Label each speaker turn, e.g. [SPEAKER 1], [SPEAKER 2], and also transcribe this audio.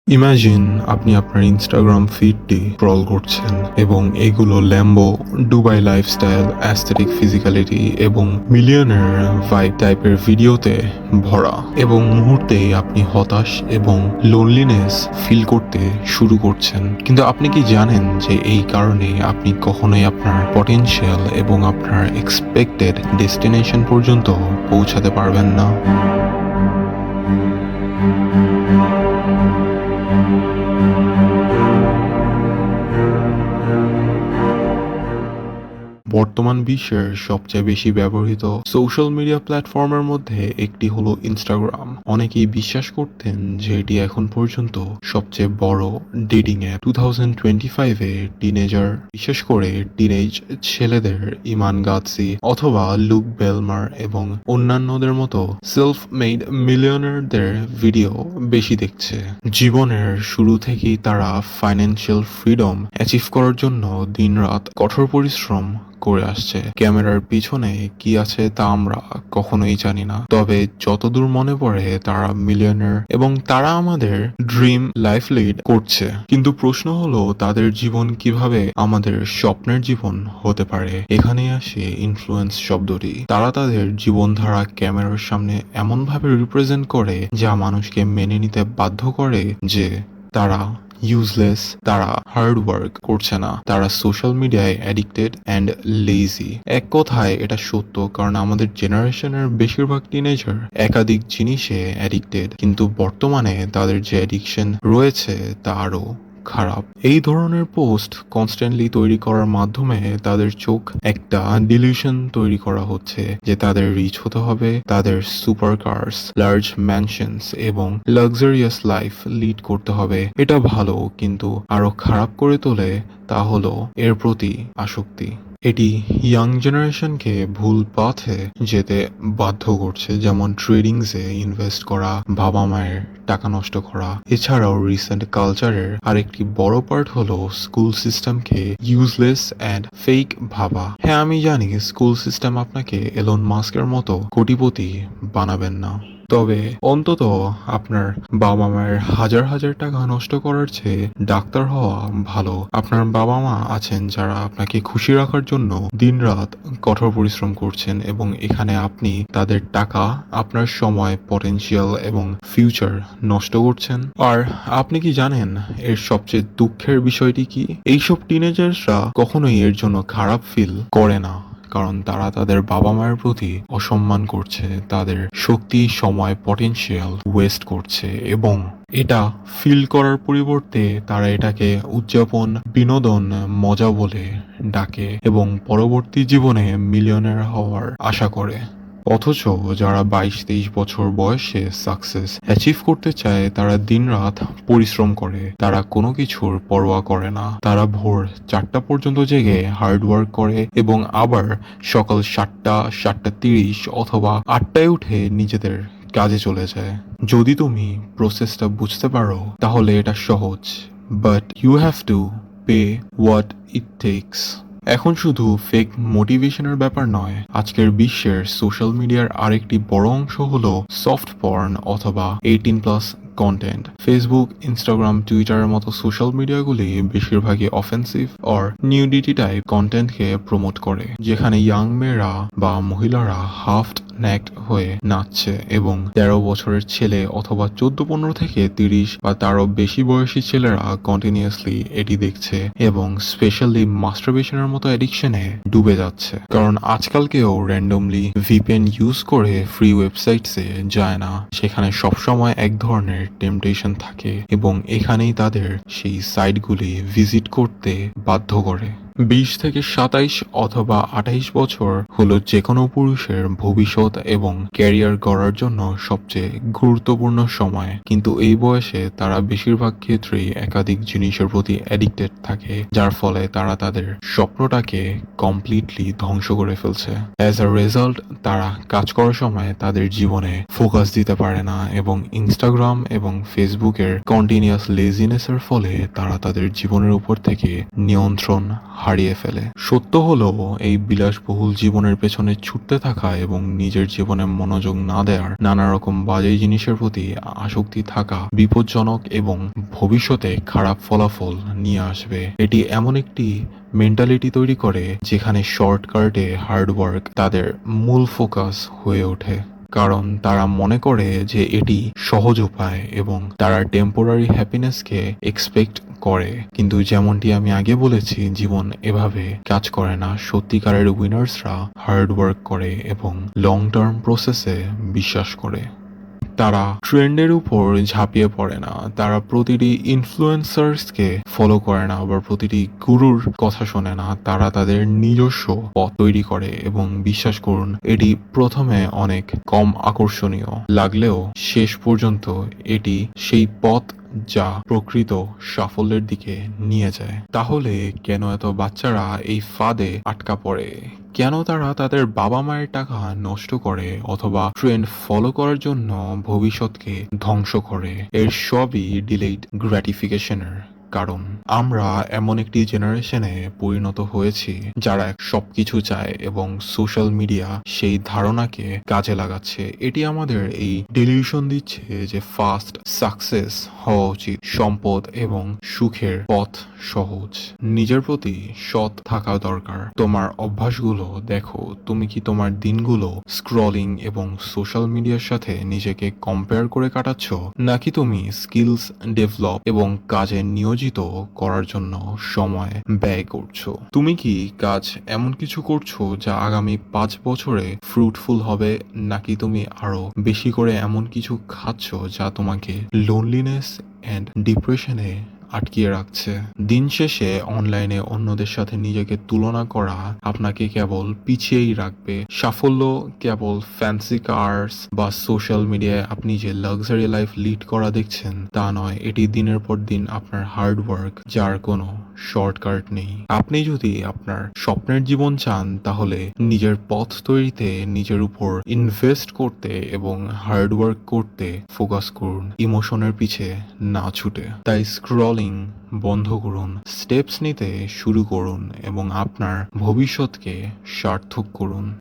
[SPEAKER 1] Imagine আপনি আপনার Instagram ফিডটি scroll করছেন এবং এগুলো Lambo, Dubai lifestyle, aesthetic physicality এবং মিলিয়নের ভাইব টাইপের ভিডিওতে ভরা এবং মুহূর্তেই আপনি হতাশ এবং লোনলিনেস ফিল করতে শুরু করছেন। কিন্তু আপনি কি জানেন যে এই কারণে আপনি কখনোই আপনার পটেনশিয়াল এবং আপনার এক্সপেক্টেড ডেস্টিনেশন পর্যন্ত পৌঁছাতে পারবেন না? বর্তমান বিশ্বের সবচেয়ে বেশি ব্যবহৃত সোশ্যাল মিডিয়া প্ল্যাটফর্মের মধ্যে একটি হলো ইনস্টাগ্রাম। অনেকেই বিশ্বাস করতেন যে এটি এখন পর্যন্ত সবচেয়ে বড় ডেটিং অ্যাপ। 2025-এ টিনেজার, বিশেষ করে টিনেজ ছেলেদের ইমান গাতসি অথবা লুক বেলমার এবং অন্যান্যদের মতো সেলফ মেড মিলিয়নারদের ভিডিও বেশি দেখছে। জীবনের শুরু থেকেই তারা ফাইন্যান্সিয়াল ফ্রিডম অ্যাচিভ করার জন্য দিনরাত কঠোর পরিশ্রম করে আসছে। ক্যামেরার পিছনে কি আছে তা আমরা কখনোই জানি না, তবে যতদূর মনে পড়ে তারা মিলিয়নার এবং তারা আমাদের ড্রিম লাইফ লিড করছে। কিন্তু প্রশ্ন হলো, তাদের জীবন কিভাবে আমাদের স্বপ্নের জীবন হতে পারে? এখানেই আসে ইনফ্লুয়েন্স শব্দটি। তারা তাদের জীবনধারা ক্যামেরার সামনে এমন ভাবে রিপ্রেজেন্ট করে যা মানুষকে মেনে নিতে বাধ্য করে যে তারা ইউজলেস, তারা হার্ড ওয়ার্ক করছে না, তারা সোশ্যাল মিডিয়ায় অ্যাডিক্টেড অ্যান্ড লেজি। এক কথায় এটা সত্য, কারণ আমাদের জেনারেশনের বেশিরভাগ টিনেজার একাধিক জিনিসে অ্যাডিক্টেড, কিন্তু বর্তমানে তাদের যে অ্যাডিকশন রয়েছে তা আরও খারাপ। এই ধরনের পোস্ট কনস্ট্যান্টলি তৈরি করার মাধ্যমে তাদের চোখ একটা ডিলিউশন তৈরি করা হচ্ছে যে তাদের রিচ হতে হবে, তাদের সুপার কার্স, লার্জ ম্যানশনস এবং লাক্সারিয়াস লাইফ লিড করতে হবে। এটা ভালো, কিন্তু আরো খারাপ করে তোলে তা হলো এর প্রতি আসক্তি। এটি ইয়াং জেনারেশনকে ভুল পথে যেতে বাধ্য করছে, যেমন ট্রেডিংসে ইনভেস্ট করা, বাবা মায়ের টাকা নষ্ট করা। এছাড়াও রিসেন্ট কালচারের আরেকটি বড় পার্ট হলো স্কুল সিস্টেমকে ইউজলেস অ্যান্ড ফেক ভাবা। হ্যাঁ, আমি জানি স্কুল সিস্টেম আপনাকে এলন মাস্কের মতো কোটিপতি বানাবেন না, তবে অন্তত আপনার বাবা মায়ের হাজার হাজার টাকা নষ্ট করার চেয়ে ডাক্তার হওয়া ভালো। আপনার বাবা মা আছেন যারা আপনাকে খুশি রাখার জন্য দিনরাত কঠোর পরিশ্রম করছেন এবং এখানে আপনি তাদের টাকা, আপনার সময়, পটেনশিয়াল এবং ফিউচার নষ্ট করছেন। আর আপনি কি জানেন এর সবচেয়ে দুঃখের বিষয়টি কি? এইসব টিনেজার্সরা কখনোই এর জন্য খারাপ ফিল করে না, কারণ তারা তাদের বাবা মায়ের প্রতি অসম্মান করছে, তাদের শক্তি, সময়, পটেনশিয়াল ওয়েস্ট করছে এবং এটা ফিল করার পরিবর্তে তারা এটাকে উদযাপন, বিনোদন, মজা বলে ডাকে এবং পরবর্তী জীবনে মিলিয়নার হওয়ার আশা করে। অথচ যারা 22-23 বছর বয়সে সাকসেস অ্যাচিভ করতে চায় তারা দিনরাত পরিশ্রম করে, তারা কোনো কিছুর পরোয়া করে না। তারা ভোর 4টা পর্যন্ত জেগে হার্ড ওয়ার্ক করে এবং আবার সকাল 7টা, 7:30 অথবা 8টায় উঠে নিজেদের কাজে চলে যায়। যদি তুমি প্রসেসটা বুঝতে পারো তাহলে এটা সহজ, but you have to pay what it takes. এখন শুধু ফেক মোটিভেশনের ব্যাপার নয়, আজকের বিশ্বের সোশ্যাল মিডিয়ার আরেকটি বড় অংশ হলো সফট পর্ন অথবা 18+ কন্টেন্ট। ফেসবুক, ইনস্টাগ্রাম, টুইটারের মতো সোশ্যাল মিডিয়াগুলি বেশিরভাগই অফেন্সিভ অর নিউডিটি টাইপ কন্টেন্টকে প্রমোট করে, যেখানে ইয়াং মেয়েরা বা মহিলারা হাফ ন্যাক্ট হয়ে নাচছে এবং 13 বছরের ছেলে অথবা 14-15 থেকে 30 বা তারও বেশি বয়সী ছেলেরা কন্টিনিউয়াসলি এটি দেখছে এবং স্পেশালি মাস্টারবেশনের মতো অ্যাডিকশনে ডুবে যাচ্ছে। কারণ আজকাল কেউ র্যান্ডমলি ভিপিএন ইউজ করে ফ্রি ওয়েবসাইটসে যায় না, সেখানে সবসময় এক ধরনের টেম্পটেশন থাকে এবং এখানেই তাদের সেই সাইটগুলি ভিজিট করতে বাধ্য করে। 20 থেকে 27 অথবা 28 বছর হলো যে কোনো পুরুষের ভবিষ্যৎ এবং ক্যারিয়ার গড়ার জন্য সবচেয়ে গুরুত্বপূর্ণ সময়, কিন্তু এই বয়সে তারা বেশিরভাগ ক্ষেত্রেই একাধিক জিনিসের প্রতি অ্যাডিক্টেড থাকে, যার ফলে তারা তাদের স্বপ্নটাকে কমপ্লিটলি ধ্বংস করে ফেলছে। অ্যাজ আ রেজাল্ট তারা কাজ করার সময় তাদের জীবনে ফোকাস দিতে পারে না এবং ইনস্টাগ্রাম এবং ফেসবুকের কন্টিনিউয়াস লেজিনেসের ফলে তারা তাদের জীবনের উপর থেকে নিয়ন্ত্রণ হারিয়ে ফেলে। সত্য হলো এই বিলাসবহুল জীবনের পেছনে ছুটতে থাকা এবং নিজের জীবনে মনোযোগ না দেওয়ার নানা রকম বাজে জিনিসের প্রতি আসক্তি থাকা বিপজ্জনক এবং ভবিষ্যতে খারাপ ফলাফল নিয়ে আসবে। এটি এমন একটি মেন্টালিটি তৈরি করে যেখানে শর্টকাটে হার্ডওয়ার্ক তাদের মূল ফোকাস হয়ে ওঠে, কারণ তারা মনে করে যে এটি সহজ উপায় এবং তারা টেম্পোরারি হ্যাপিনেসকে এক্সপেক্ট করে। কিন্তু যেমনটি আমি আগে বলেছি, জীবন এভাবে কাজ করে না। সত্যিকারের উইনার্সরা হার্ডওয়ার্ক করে এবং লং টার্ম প্রসেসে বিশ্বাস করে। তারা ট্রেন্ডের উপর ঝাঁপিয়ে পড়ে না, তারা প্রতিটি ইনফ্লুয়েন্সার্সকে ফলো করে না, আবার প্রতিটি গুরুর কথা শোনে না। তারা তাদের নিজস্ব পথ তৈরি করে এবং বিশ্বাস করুন, এটি প্রথমে অনেক কম আকর্ষণীয় লাগলেও শেষ পর্যন্ত এটি সেই পথ যা প্রকৃত সাফল্যের দিকে নিয়ে যায়। তাহলে কেন এত বাচ্চারা এই ফাঁদে আটকা পড়ে? কেন তারা তাদের বাবা মায়ের টাকা নষ্ট করে অথবা ট্রেন্ড ফলো করার জন্য ভবিষ্যৎকে ধ্বংস করে? এর সবই ডিলেইড গ্র্যাটিফিকেশনের কারণ। আমরা এমন একটি জেনারেশনে পরিণত হয়েছি যারা সবকিছু চায় এবং সোশ্যাল মিডিয়া সেই ধারণাকে কাজে লাগাচ্ছে। এটি আমাদের এই ডেলিউশন দিচ্ছে যে ফাস্ট সাকসেস হওয়া উচিত, সম্পদ এবং সুখের পথ সহজ। নিজের প্রতি সৎ থাকা দরকার। তোমার অভ্যাসগুলো দেখো, তুমি কি তোমার দিনগুলো স্ক্রলিং এবং সোশ্যাল মিডিয়ার সাথে নিজেকে কম্পেয়ার করে কাটাচ্ছ, নাকি তুমি স্কিলস ডেভেলপ এবং কাজে নিয়োজিত করার জন্য সময় ব্যয় করছো? তুমি কি কাজ এমন কিছু করছো যা আগামী 5 বছরে ফ্রুটফুল হবে, নাকি তুমি আরো বেশি করে এমন কিছু খাচ্ছ যা তোমাকে লোনলিনেস এন্ড ডিপ্রেশনে আটকিয়ে রাখছে? দিন শেষে অনলাইনে অন্যদের সাথে নিজেকে তুলনা করা আপনাকে কেবল পিছিয়েই রাখবে। সাফল্য কেবল ফ্যান্সি কার্স বা সোশ্যাল মিডিয়ায় আপনি যে লাক্সারি লাইফ লিড করা দেখছেন তা নয়। এটি দিনের পর দিন আপনার হার্ড ওয়ার্ক, যার কোনো শর্টকাট নেই। আপনি যদি আপনার স্বপ্নের জীবন চান, তাহলে নিজের পথ তৈরিতে, নিজের উপর ইনভেস্ট করতে এবং হার্ড ওয়ার্ক করতে ফোকাস করুন, ইমোশনের পিছে না ছুটে। তাই স্ক্রলিং বন্ধ করুন, স্টেপস নিতে শুরু করুন এবং আপনার ভবিষ্যৎকে সার্থক করুন।